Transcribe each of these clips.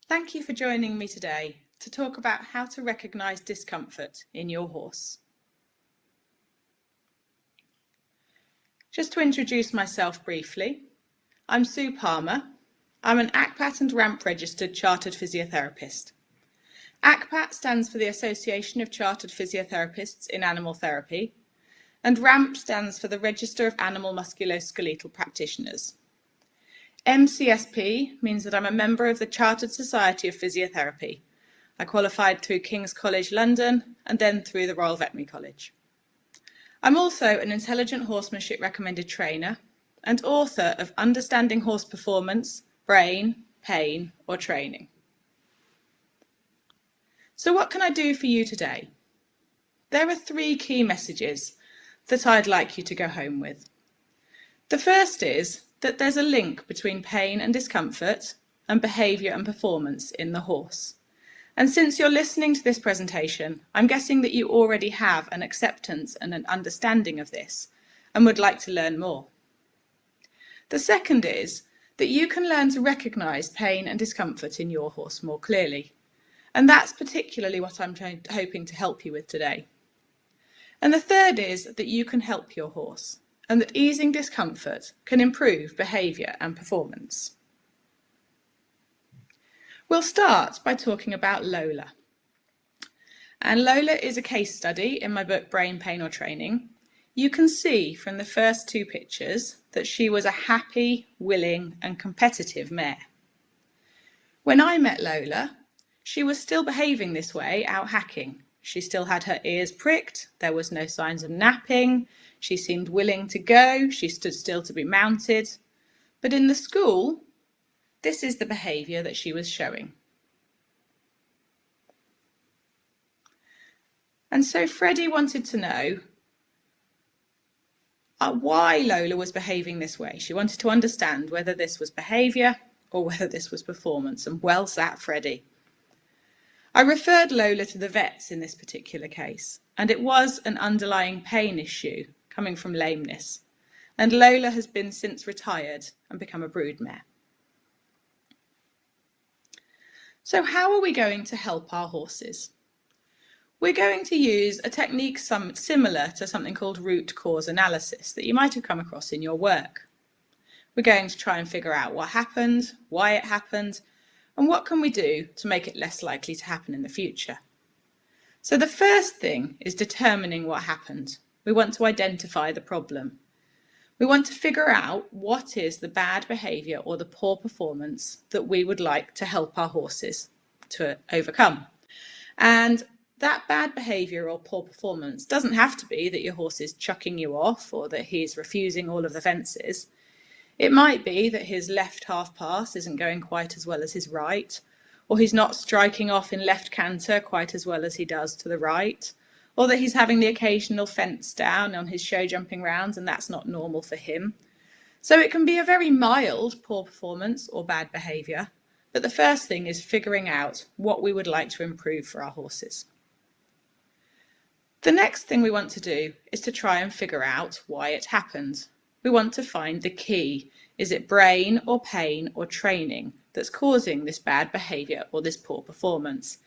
Thank you for joining me today to talk about how to recognise discomfort in your horse. Just to introduce myself briefly, I'm Sue Palmer. I'm an ACPAT and RAMP registered Chartered Physiotherapist. ACPAT stands for the Association of Chartered Physiotherapists in Animal Therapy, and RAMP stands for the Register of Animal Musculoskeletal Practitioners. MCSP means that I'm a member of the Chartered Society of Physiotherapy. I qualified through King's College London and then through the Royal Veterinary College. I'm also an intelligent horsemanship recommended trainer and author of Understanding Horse Performance, Brain, Pain or Training. So what can I do for you today? There are 3 key messages that I'd like you to go home with. The first is that there's a link between pain and discomfort and behaviour and performance in the horse. And since you're listening to this presentation, I'm guessing that you already have an acceptance and an understanding of this and would like to learn more. The second is that you can learn to recognise pain and discomfort in your horse more clearly. And that's particularly what I'm hoping to help you with today. And the third is that you can help your horse, and that easing discomfort can improve behaviour and performance. We'll start by talking about Lola. And Lola is a case study in my book Brain, Pain or Training. You can see from the first 2 pictures that she was a happy, willing and competitive mare. When I met Lola, she was still behaving this way out hacking. She still had her ears pricked, there was no signs of napping, she seemed willing to go, she stood still to be mounted. But in the school, this is the behaviour that she was showing. And so Freddie wanted to know why Lola was behaving this way. She wanted to understand whether this was behaviour or whether this was performance, and well sat Freddie. I referred Lola to the vets in this particular case, and it was an underlying pain issue coming from lameness, and Lola has been since retired and become a broodmare. So how are we going to help our horses? We're going to use a technique similar to something called root cause analysis that you might have come across in your work. We're going to try and figure out what happened, why it happened, and what can we do to make it less likely to happen in the future. So the first thing is determining what happened. We want to identify the problem. We want to figure out what is the bad behaviour or the poor performance that we would like to help our horses to overcome. And that bad behaviour or poor performance doesn't have to be that your horse is chucking you off or that he's refusing all of the fences. It might be that his left half pass isn't going quite as well as his right, or he's not striking off in left canter quite as well as he does to the right, or that he's having the occasional fence down on his show jumping rounds and that's not normal for him. So it can be a very mild poor performance or bad behaviour, but the first thing is figuring out what we would like to improve for our horses. The next thing we want to do is to try and figure out why it happened. We want to find the key. Is it brain or pain or training that's causing this bad behaviour or this poor performance?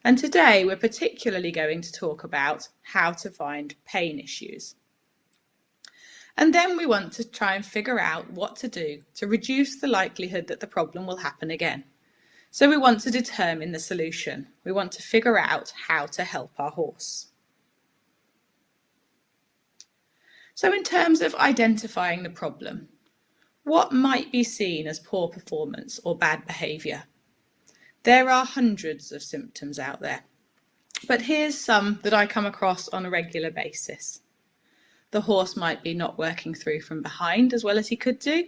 And today we're particularly going to talk about how to find pain issues. And then we want to try and figure out what to do to reduce the likelihood that the problem will happen again. So we want to determine the solution. We want to figure out how to help our horse. So in terms of identifying the problem, what might be seen as poor performance or bad behaviour? There are hundreds of symptoms out there, but here's some that I come across on a regular basis. The horse might be not working through from behind as well as he could do.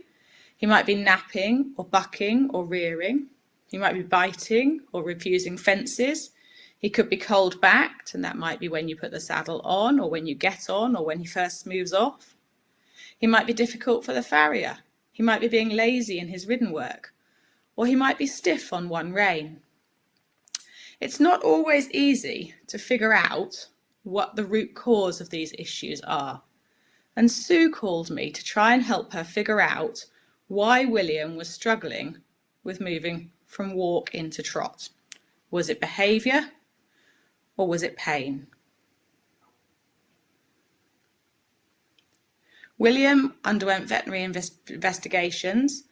He might be napping or bucking or rearing. He might be biting or refusing fences. He could be cold-backed, and that might be when you put the saddle on or when you get on or when he first moves off. He might be difficult for the farrier. He might be being lazy in his ridden work, or he might be stiff on one rein. It's not always easy to figure out what the root cause of these issues are. And Sue called me to try and help her figure out why William was struggling with moving from walk into trot? Was it behaviour or was it pain? William underwent veterinary investigations,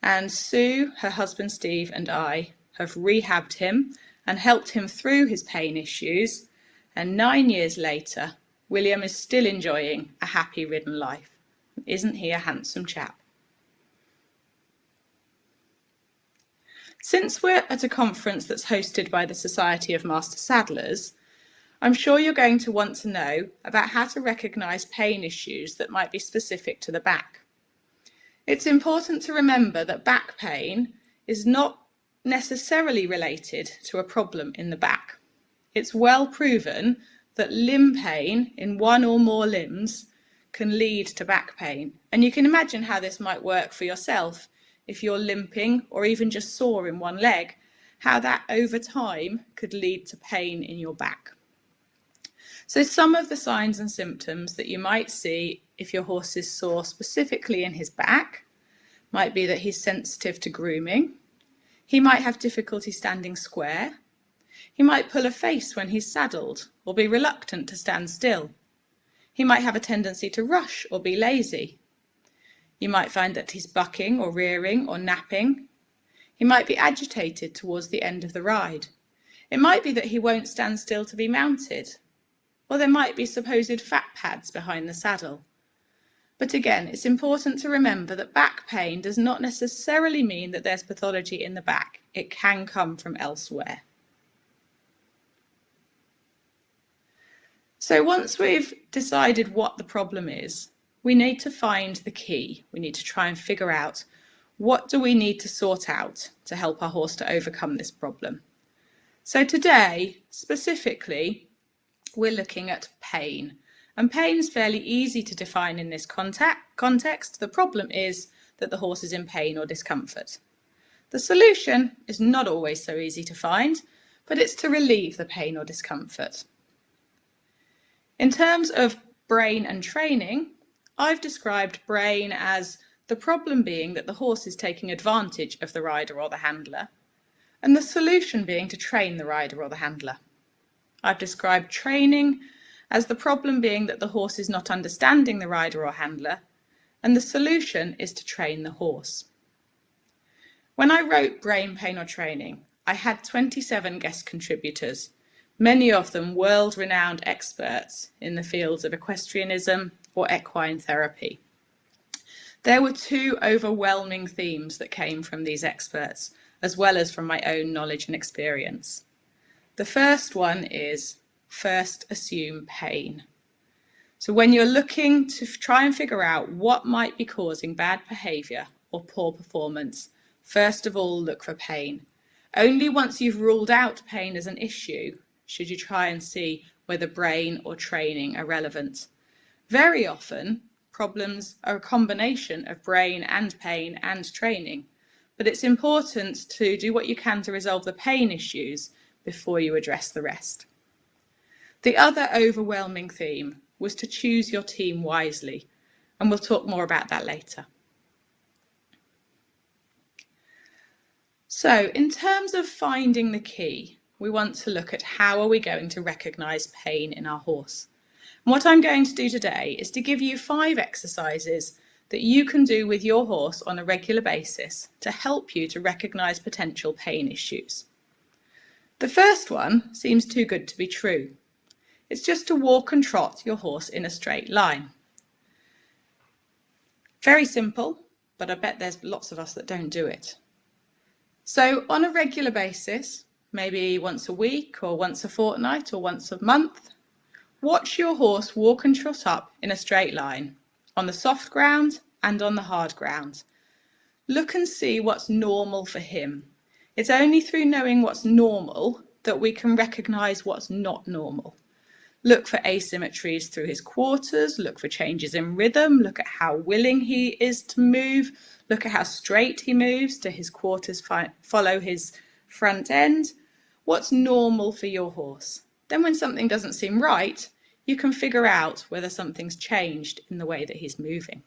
and Sue, her husband Steve, and I have rehabbed him and helped him through his pain issues, and 9 years later, William is still enjoying a happy ridden life. Isn't he a handsome chap? Since we're at a conference that's hosted by the Society of Master Saddlers, I'm sure you're going to want to know about how to recognise pain issues that might be specific to the back. It's important to remember that back pain is not necessarily related to a problem in the back. It's well proven that limb pain in one or more limbs can lead to back pain. And you can imagine how this might work for yourself if you're limping or even just sore in one leg, how that over time could lead to pain in your back. So some of the signs and symptoms that you might see if your horse is sore specifically in his back might be that he's sensitive to grooming. He might have difficulty standing square. He might pull a face when he's saddled or be reluctant to stand still. He might have a tendency to rush or be lazy. You might find that he's bucking or rearing or napping. He might be agitated towards the end of the ride. It might be that he won't stand still to be mounted. Or there might be supposed fat pads behind the saddle. But again, it's important to remember that back pain does not necessarily mean that there's pathology in the back. It can come from elsewhere. So once we've decided what the problem is, we need to find the key. We need to try and figure out what do we need to sort out to help our horse to overcome this problem. So today, specifically, we're looking at pain. And pain is fairly easy to define in this context. The problem is that the horse is in pain or discomfort. The solution is not always so easy to find, but it's to relieve the pain or discomfort. In terms of brain and training, I've described brain as the problem being that the horse is taking advantage of the rider or the handler, and the solution being to train the rider or the handler. I've described training as the problem being that the horse is not understanding the rider or handler, and the solution is to train the horse. When I wrote Brain, Pain or Training, I had 27 guest contributors, many of them world-renowned experts in the fields of equestrianism or equine therapy. There were two overwhelming themes that came from these experts, as well as from my own knowledge and experience. The first one is first assume pain. So when you're looking to try and figure out what might be causing bad behaviour or poor performance, first of all look for pain. Only once you've ruled out pain as an issue should you try and see whether brain or training are relevant. Very often, problems are a combination of brain and pain and training, but it's important to do what you can to resolve the pain issues before you address the rest. The other overwhelming theme was to choose your team wisely, and we'll talk more about that later. So, in terms of finding the key, we want to look at how are we going to recognise pain in our horse. And what I'm going to do today is to give you 5 exercises that you can do with your horse on a regular basis to help you to recognise potential pain issues. The first one seems too good to be true. It's just to walk and trot your horse in a straight line. Very simple, but I bet there's lots of us that don't do it. So on a regular basis, maybe once a week or once a fortnight or once a month, watch your horse walk and trot up in a straight line, on the soft ground and on the hard ground. Look and see what's normal for him. It's only through knowing what's normal that we can recognise what's not normal. Look for asymmetries through his quarters, look for changes in rhythm, look at how willing he is to move, look at how straight he moves, do his quarters follow his front end. What's normal for your horse? Then when something doesn't seem right, you can figure out whether something's changed in the way that he's moving.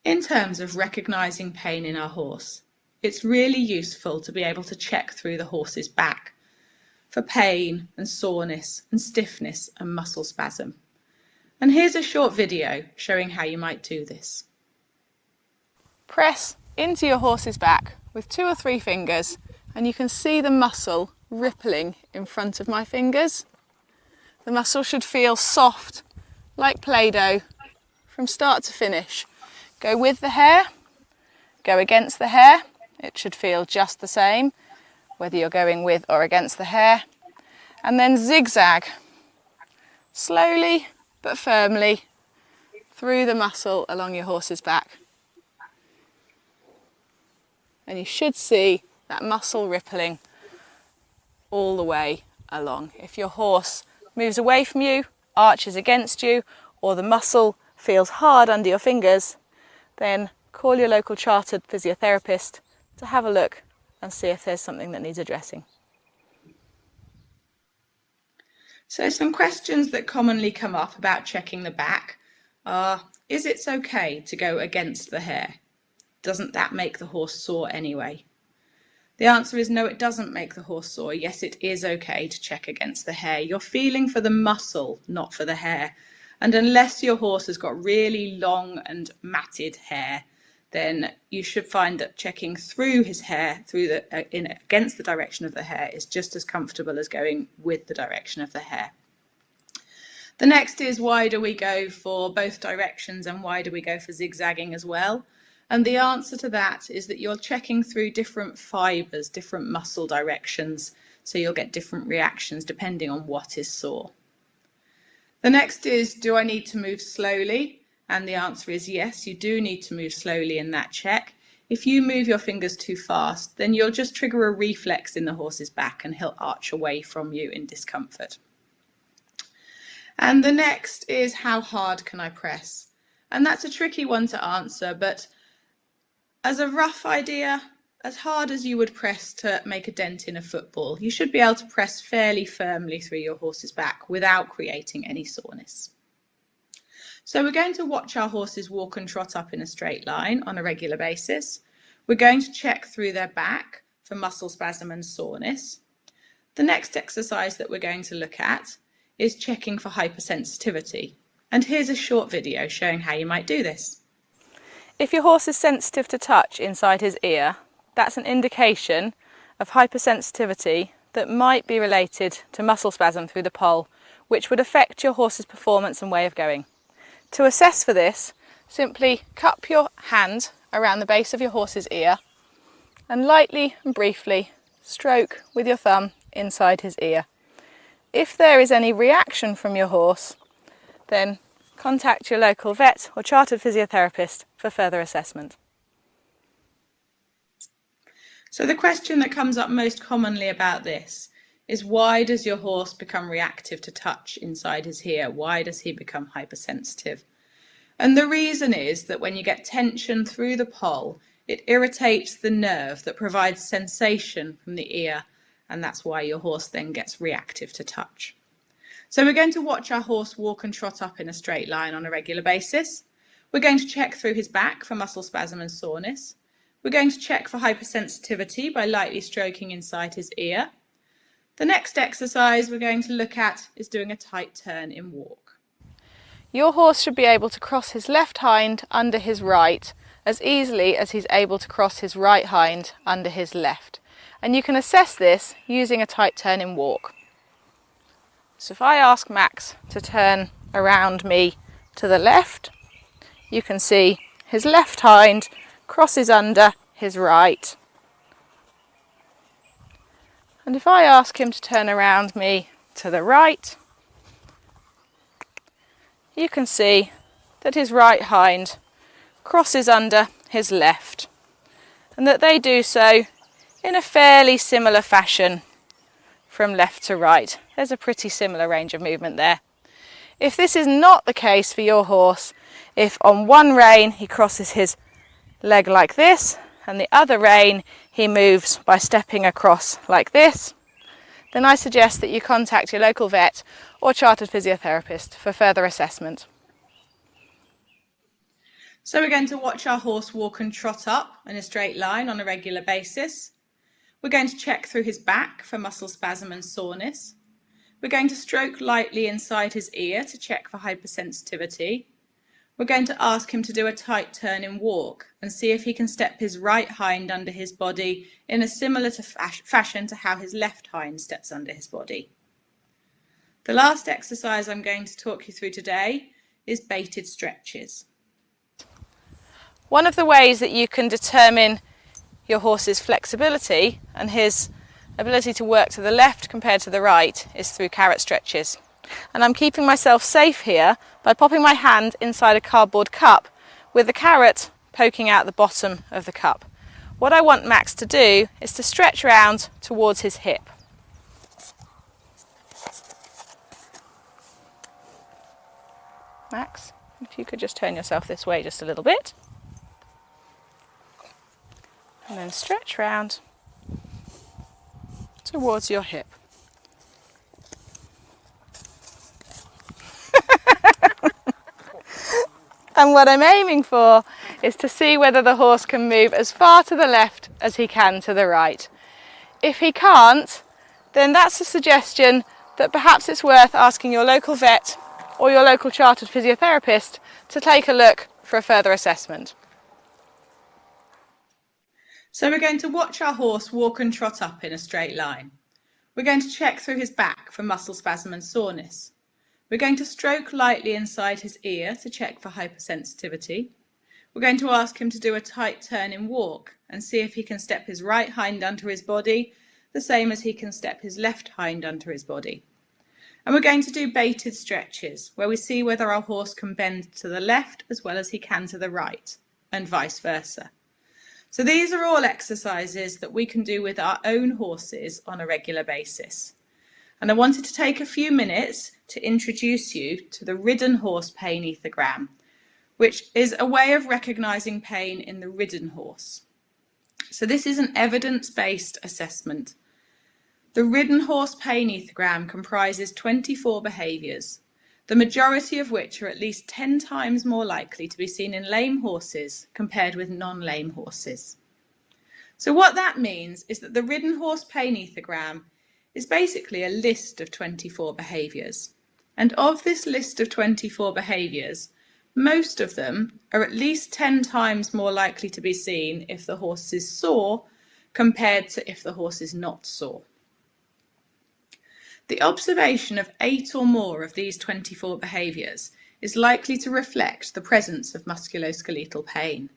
In terms of recognising pain in our horse, it's really useful to be able to check through the horse's back for pain and soreness and stiffness and muscle spasm. And here's a short video showing how you might do this. Press into your horse's back with 2 or 3 fingers and you can see the muscle rippling in front of my fingers. The muscle should feel soft, like Play-Doh, from start to finish. Go with the hair, go against the hair. It should feel just the same, whether you're going with or against the hair. And then zigzag, slowly but firmly, through the muscle along your horse's back. And you should see that muscle rippling all the way along. If your horse moves away from you, arches against you, or the muscle feels hard under your fingers, then call your local chartered physiotherapist to have a look and see if there's something that needs addressing. So some questions that commonly come up about checking the back are, is it okay to go against the hair? Doesn't that make the horse sore anyway? The answer is no, it doesn't make the horse sore. Yes, it is okay to check against the hair. You're feeling for the muscle, not for the hair. And unless your horse has got really long and matted hair, then you should find that checking through his hair, against the direction of the hair, is just as comfortable as going with the direction of the hair. The next is, why do we go for both directions and why do we go for zigzagging as well? And the answer to that is that you're checking through different fibres, different muscle directions, so you'll get different reactions depending on what is sore. The next is, do I need to move slowly? And the answer is yes, you do need to move slowly in that check. If you move your fingers too fast, then you'll just trigger a reflex in the horse's back and he'll arch away from you in discomfort. And the next is, how hard can I press? And that's a tricky one to answer, but as a rough idea, as hard as you would press to make a dent in a football, you should be able to press fairly firmly through your horse's back without creating any soreness. So we're going to watch our horses walk and trot up in a straight line on a regular basis. We're going to check through their back for muscle spasm and soreness. The next exercise that we're going to look at is checking for hypersensitivity. And here's a short video showing how you might do this. If your horse is sensitive to touch inside his ear, that's an indication of hypersensitivity that might be related to muscle spasm through the poll, which would affect your horse's performance and way of going. To assess for this, simply cup your hand around the base of your horse's ear and lightly and briefly stroke with your thumb inside his ear. If there is any reaction from your horse, then contact your local vet or chartered physiotherapist for further assessment. So the question that comes up most commonly about this is, why does your horse become reactive to touch inside his ear? Why does he become hypersensitive? And the reason is that when you get tension through the poll, it irritates the nerve that provides sensation from the ear, and that's why your horse then gets reactive to touch. So we're going to watch our horse walk and trot up in a straight line on a regular basis. We're going to check through his back for muscle spasm and soreness. We're going to check for hypersensitivity by lightly stroking inside his ear. The next exercise we're going to look at is doing a tight turn in walk. Your horse should be able to cross his left hind under his right as easily as he's able to cross his right hind under his left. And you can assess this using a tight turn in walk. So if I ask Max to turn around me to the left, you can see his left hind crosses under his right. And if I ask him to turn around me to the right, you can see that his right hind crosses under his left, and that they do so in a fairly similar fashion from left to right. There's a pretty similar range of movement there. If this is not the case for your horse, if on one rein he crosses his leg like this and the other rein he moves by stepping across like this, then I suggest that you contact your local vet or chartered physiotherapist for further assessment. So we're going to watch our horse walk and trot up in a straight line on a regular basis. We're going to check through his back for muscle spasm and soreness. We're going to stroke lightly inside his ear to check for hypersensitivity. We're going to ask him to do a tight turn in walk and see if he can step his right hind under his body in a similar fashion to how his left hind steps under his body. The last exercise I'm going to talk you through today is baited stretches. One of the ways that you can determine your horse's flexibility and his ability to work to the left compared to the right is through carrot stretches. And I'm keeping myself safe here by popping my hand inside a cardboard cup with the carrot poking out the bottom of the cup. What I want Max to do is to stretch round towards his hip. Max, if you could just turn yourself this way just a little bit. And then stretch round towards your hip. And what I'm aiming for is to see whether the horse can move as far to the left as he can to the right. If he can't, then that's a suggestion that perhaps it's worth asking your local vet or your local chartered physiotherapist to take a look for a further assessment. So we're going to watch our horse walk and trot up in a straight line. We're going to check through his back for muscle spasm and soreness. We're going to stroke lightly inside his ear to check for hypersensitivity. We're going to ask him to do a tight turn in walk and see if he can step his right hind under his body, the same as he can step his left hind under his body. And we're going to do baited stretches, where we see whether our horse can bend to the left as well as he can to the right, and vice versa. So these are all exercises that we can do with our own horses on a regular basis. And I wanted to take a few minutes to introduce you to the Ridden horse pain ethogram, which is a way of recognising pain in the ridden horse. So this is an evidence-based assessment. The Ridden horse pain ethogram comprises 24 behaviours, the majority of which are at least 10 times more likely to be seen in lame horses compared with non-lame horses. So what that means is that the Ridden horse pain ethogram is basically a list of 24 behaviours. And of this list of 24 behaviours, most of them are at least 10 times more likely to be seen if the horse is sore compared to if the horse is not sore. The observation of 8 or more of these 24 behaviours is likely to reflect the presence of musculoskeletal pain.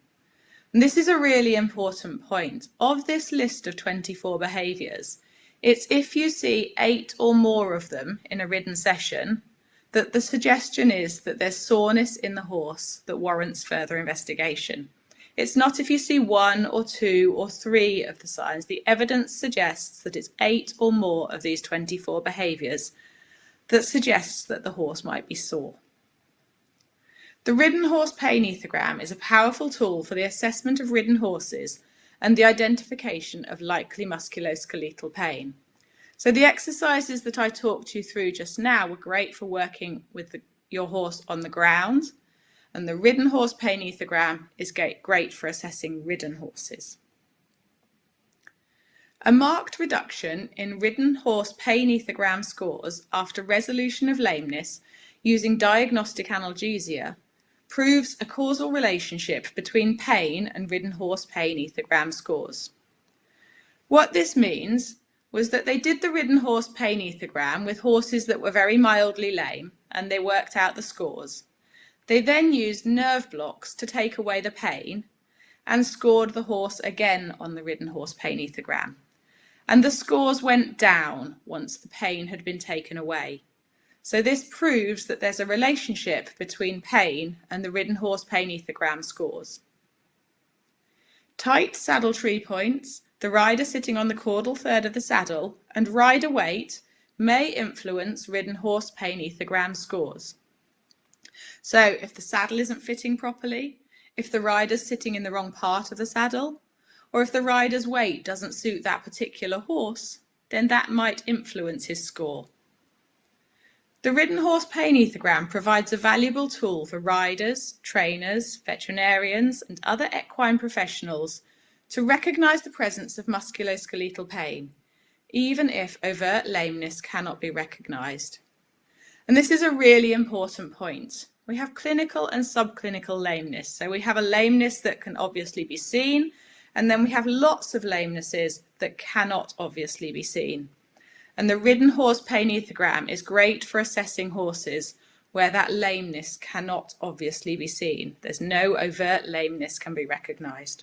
And this is a really important point. Of this list of 24 behaviours, it's if you see 8 or more of them in a ridden session that the suggestion is that there's soreness in the horse that warrants further investigation. It's not if you see 1 or 2 or 3 of the signs. The evidence suggests that it's 8 or more of these 24 behaviours that suggests that the horse might be sore. The Ridden horse pain ethogram is a powerful tool for the assessment of ridden horses and the identification of likely musculoskeletal pain. So the exercises that I talked you through just now were great for working with your horse on the ground, and the Ridden horse pain ethogram is great for assessing ridden horses. A marked reduction in Ridden horse pain ethogram scores after resolution of lameness using diagnostic analgesia proves a causal relationship between pain and Ridden horse pain ethogram scores. What this means was that they did the Ridden horse pain ethogram with horses that were very mildly lame, and they worked out the scores. They then used nerve blocks to take away the pain and scored the horse again on the Ridden horse pain ethogram. And the scores went down once the pain had been taken away. So this proves that there's a relationship between pain and the Ridden horse pain ethogram scores. Tight saddle tree points, the rider sitting on the caudal third of the saddle, and rider weight may influence Ridden horse pain ethogram scores. So if the saddle isn't fitting properly, if the rider's sitting in the wrong part of the saddle, or if the rider's weight doesn't suit that particular horse, then that might influence his score. The Ridden Horse Pain Ethogram provides a valuable tool for riders, trainers, veterinarians and other equine professionals to recognise the presence of musculoskeletal pain, even if overt lameness cannot be recognised. And this is a really important point. We have clinical and subclinical lameness. So we have a lameness that can obviously be seen, and then we have lots of lamenesses that cannot obviously be seen. And the Ridden Horse Pain Ethogram is great for assessing horses where that lameness cannot obviously be seen. There's no overt lameness can be recognised.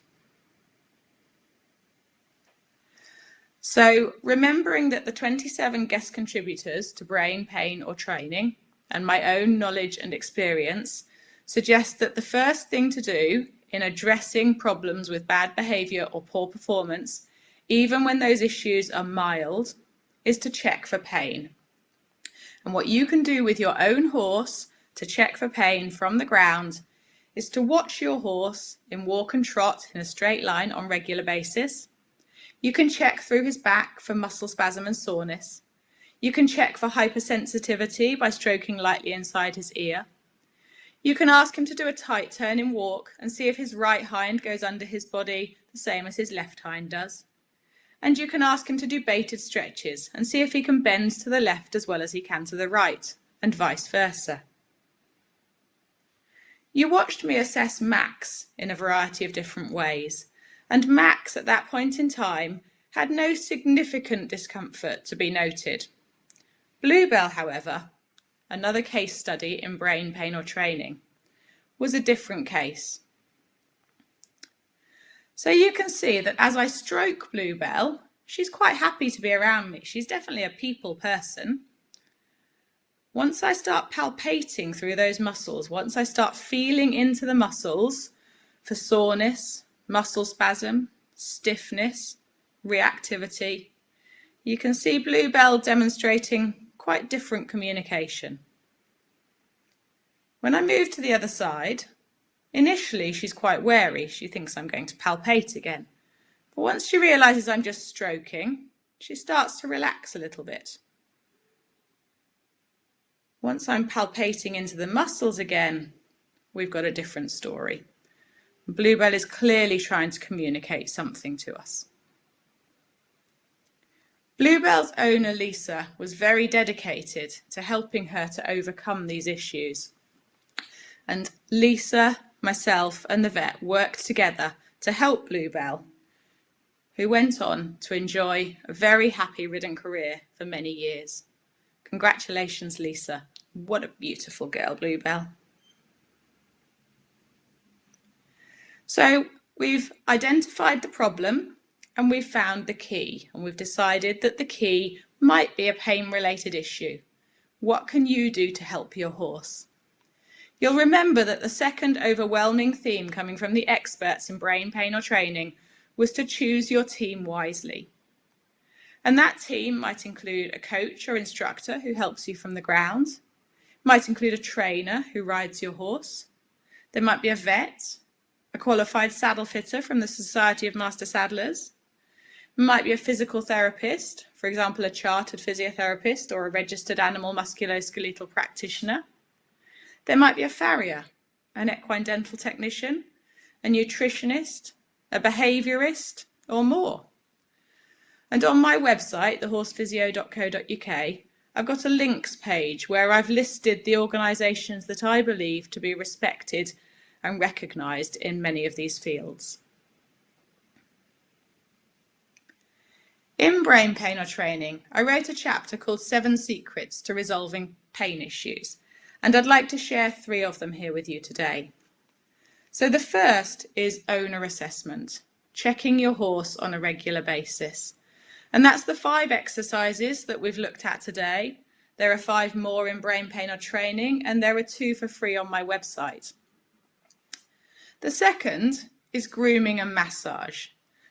So remembering that the 27 guest contributors to brain, pain or training and my own knowledge and experience suggest that the first thing to do in addressing problems with bad behaviour or poor performance, even when those issues are mild, is to check for pain. And what you can do with your own horse to check for pain from the ground is to watch your horse in walk and trot in a straight line on a regular basis. You can check through his back for muscle spasm and soreness. You can check for hypersensitivity by stroking lightly inside his ear. You can ask him to do a tight turn in walk and see if his right hind goes under his body the same as his left hind does. And you can ask him to do baited stretches and see if he can bend to the left as well as he can to the right, and vice versa. You watched me assess Max in a variety of different ways, and Max at that point in time had no significant discomfort to be noted. Bluebell, however, another case study in brain pain or training, was a different case. So you can see that as I stroke Bluebell, she's quite happy to be around me. She's definitely a people person. Once I start palpating through those muscles, once I start feeling into the muscles for soreness, muscle spasm, stiffness, reactivity, you can see Bluebell demonstrating quite different communication. When I move to the other side, initially, she's quite wary. She thinks I'm going to palpate again. But once she realises I'm just stroking, she starts to relax a little bit. Once I'm palpating into the muscles again, we've got a different story. Bluebell is clearly trying to communicate something to us. Bluebell's owner, Lisa, was very dedicated to helping her to overcome these issues. And Lisa, myself and the vet worked together to help Bluebell, who went on to enjoy a very happy ridden career for many years. Congratulations, Lisa. What a beautiful girl, Bluebell. So we've identified the problem and we've found the key, and we've decided that the key might be a pain-related issue. What can you do to help your horse? You'll remember that the second overwhelming theme coming from the experts in brain pain or training was to choose your team wisely. And that team might include a coach or instructor who helps you from the ground, might include a trainer who rides your horse. There might be a vet, a qualified saddle fitter from the Society of Master Saddlers. It might be a physical therapist, for example, a chartered physiotherapist or a registered animal musculoskeletal practitioner. There might be a farrier, an equine dental technician, a nutritionist, a behaviourist, or more. And on my website, thehorsephysio.co.uk, I've got a links page where I've listed the organisations that I believe to be respected and recognised in many of these fields. In brain pain or training, I wrote a chapter called 7 Secrets to Resolving Pain Issues, and I'd like to share 3 of them here with you today. So the first is owner assessment, checking your horse on a regular basis. And that's the 5 exercises that we've looked at today. There are 5 more in brain pain or training, and there are 2 for free on my website. The second is grooming and massage.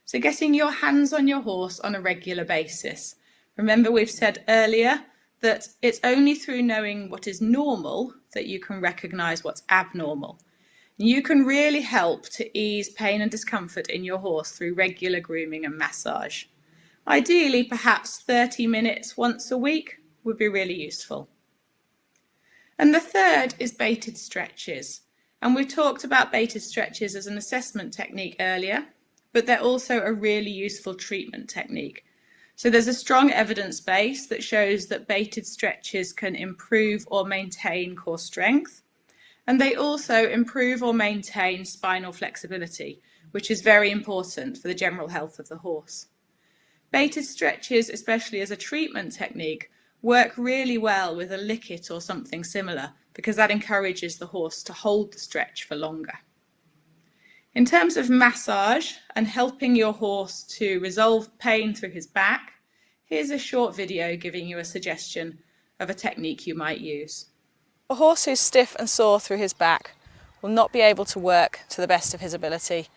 So getting your hands on your horse on a regular basis. Remember, we've said earlier that it's only through knowing what is normal that you can recognise what's abnormal. You can really help to ease pain and discomfort in your horse through regular grooming and massage. Ideally, perhaps 30 minutes once a week would be really useful. And the third is baited stretches. And we've talked about baited stretches as an assessment technique earlier, but they're also a really useful treatment technique. So there's a strong evidence base that shows that baited stretches can improve or maintain core strength. And they also improve or maintain spinal flexibility, which is very important for the general health of the horse. Baited stretches, especially as a treatment technique, work really well with a licket or something similar because that encourages the horse to hold the stretch for longer. In terms of massage and helping your horse to resolve pain through his back, here's a short video giving you a suggestion of a technique you might use. A horse who's stiff and sore through his back will not be able to work to the best of his ability,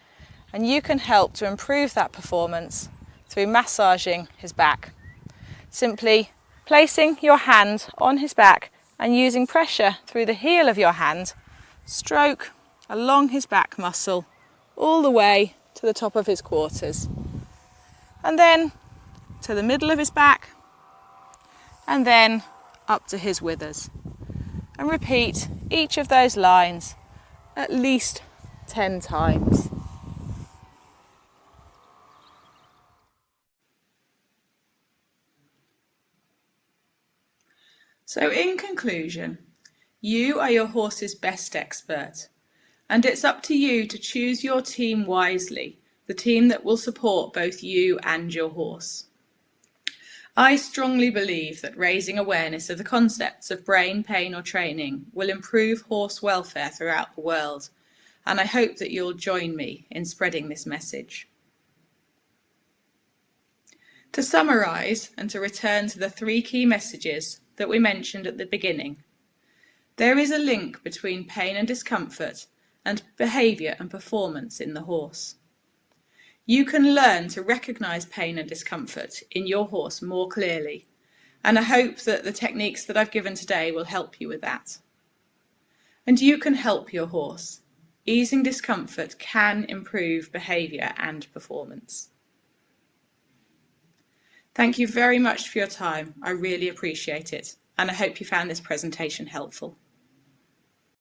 and you can help to improve that performance through massaging his back. Simply placing your hand on his back and using pressure through the heel of your hand, stroke along his back muscle all the way to the top of his quarters, and then to the middle of his back, and then up to his withers. And repeat each of those lines at least 10 times. So in conclusion, you are your horse's best expert, and it's up to you to choose your team wisely, the team that will support both you and your horse. I strongly believe that raising awareness of the concepts of brain, pain or training will improve horse welfare throughout the world, and I hope that you'll join me in spreading this message. To summarise and to return to the 3 key messages that we mentioned at the beginning, there is a link between pain and discomfort and behaviour and performance in the horse. You can learn to recognise pain and discomfort in your horse more clearly, and I hope that the techniques that I've given today will help you with that. And you can help your horse. Easing discomfort can improve behaviour and performance. Thank you very much for your time. I really appreciate it, and I hope you found this presentation helpful.